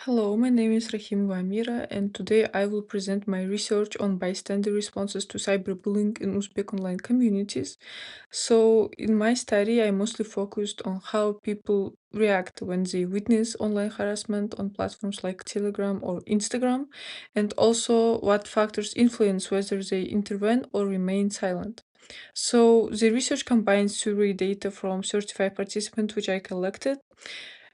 Hello, my name is Rahim Amira, and today I will present my research on bystander responses to cyberbullying in Uzbek online communities. So, in my study, I mostly focused on how people react when they witness online harassment on platforms like Telegram or Instagram, and also what factors influence whether they intervene or remain silent. So, the research combines survey data from 35 participants, which I collected,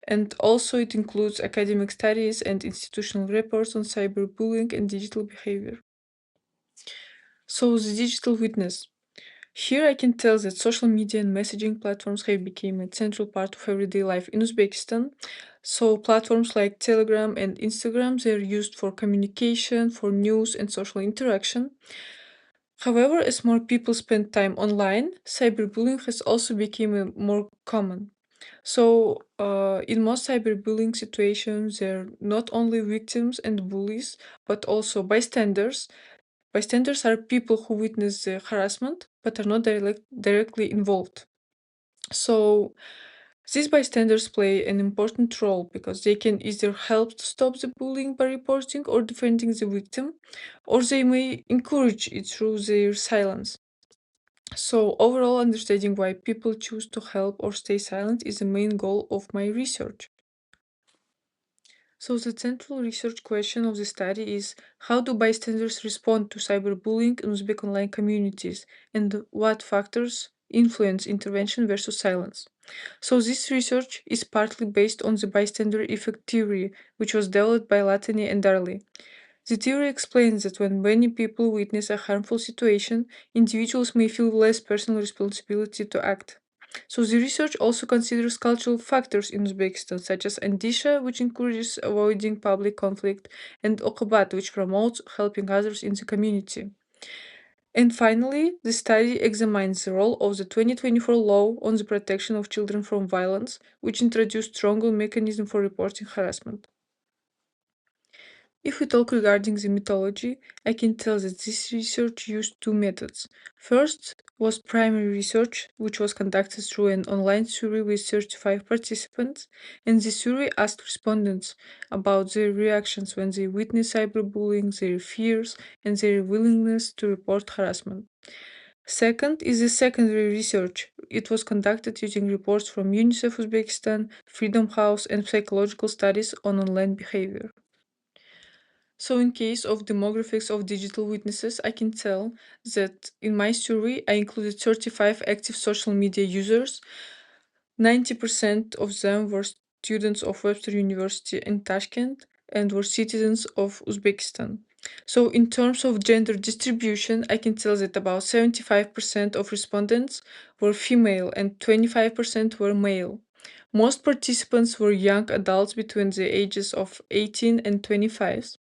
and also it includes academic studies and institutional reports on cyberbullying and digital behavior. So the digital witness. Here I can tell that social media and messaging platforms have become a central part of everyday life in Uzbekistan. So platforms like Telegram and Instagram, they're used for communication, for news and social interaction. However, as more people spend time online, cyberbullying has also become more common. So, in most cyberbullying situations, there are not only victims and bullies, but also bystanders. Bystanders are people who witness the harassment but are not directly involved. So, these bystanders play an important role because they can either help to stop the bullying by reporting or defending the victim, or they may encourage it through their silence. So, overall, understanding why people choose to help or stay silent is the main goal of my research. So, the central research question of the study is how do bystanders respond to cyberbullying in Uzbek online communities and what factors influence intervention versus silence? So, this research is partly based on the bystander effect theory, which was developed by Latany and Darley. The theory explains that when many people witness a harmful situation, individuals may feel less personal responsibility to act. So the research also considers cultural factors in Uzbekistan, such as andisha, which encourages avoiding public conflict, and okubat, which promotes helping others in the community. And finally, the study examines the role of the 2024 law on the protection of children from violence, which introduced stronger mechanism for reporting harassment. If we talk regarding the methodology, I can tell that this research used two methods. First was primary research, which was conducted through an online survey with 35 participants, and the survey asked respondents about their reactions when they witness cyberbullying, their fears, and their willingness to report harassment. Second is the secondary research. It was conducted using reports from UNICEF Uzbekistan, Freedom House, and psychological studies on online behavior. So, in case of demographics of digital witnesses, I can tell that in my survey, I included 35 active social media users. 90% of them were students of Webster University in Tashkent and were citizens of Uzbekistan. So, in terms of gender distribution, I can tell that about 75% of respondents were female and 25% were male. Most participants were young adults between the ages of 18 and 25.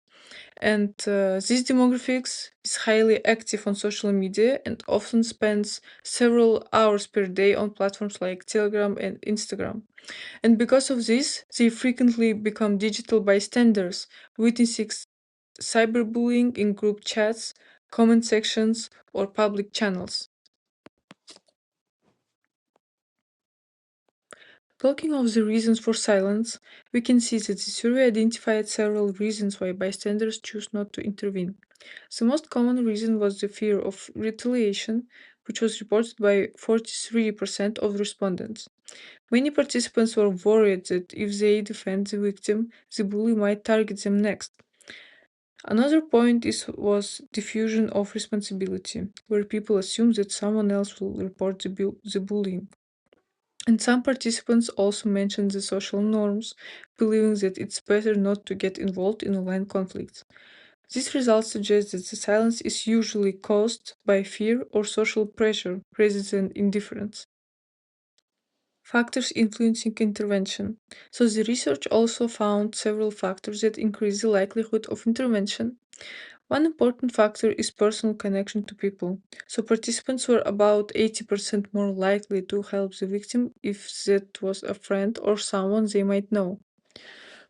And this demographics is highly active on social media and often spends several hours per day on platforms like Telegram and Instagram. And because of this, they frequently become digital bystanders, witnessing cyberbullying in group chats, comment sections, or public channels. Talking of the reasons for silence, we can see that the survey identified several reasons why bystanders choose not to intervene. The most common reason was the fear of retaliation, which was reported by 43% of respondents. Many participants were worried that if they defend the victim, the bully might target them next. Another point was diffusion of responsibility, where people assume that someone else will report the bullying. And some participants also mentioned the social norms, believing that it's better not to get involved in online conflicts. These results suggest that the silence is usually caused by fear or social pressure rather than indifference. Factors influencing intervention. So, the research also found several factors that increase the likelihood of intervention. One important factor is personal connection to people. So, participants were about 80% more likely to help the victim if that was a friend or someone they might know.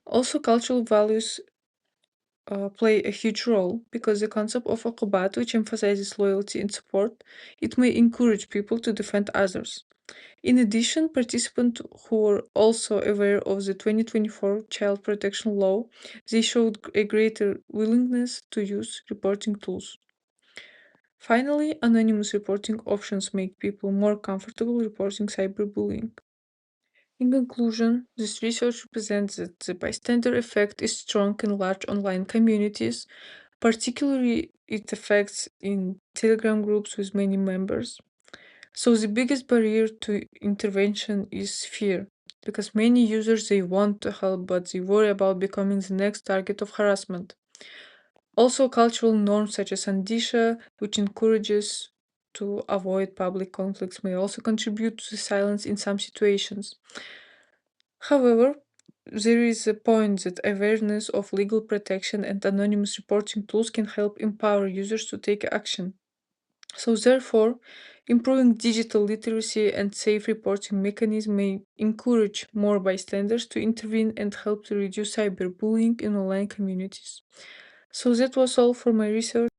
Also, cultural values play a huge role because the concept of okobat, which emphasizes loyalty and support, it may encourage people to defend others. In addition, participants who were also aware of the 2024 child protection law, they showed a greater willingness to use reporting tools. Finally, anonymous reporting options make people more comfortable reporting cyberbullying. In conclusion, this research represents that the bystander effect is strong in large online communities, particularly it affects in Telegram groups with many members. So the biggest barrier to intervention is fear, because many users they want to help but they worry about becoming the next target of harassment. Also, cultural norms such as andisha, which encourages to avoid public conflicts, may also contribute to the silence in some situations. However, there is a point that awareness of legal protection and anonymous reporting tools can help empower users to take action. So, therefore, improving digital literacy and safe reporting mechanisms may encourage more bystanders to intervene and help to reduce cyberbullying in online communities. So, that was all for my research.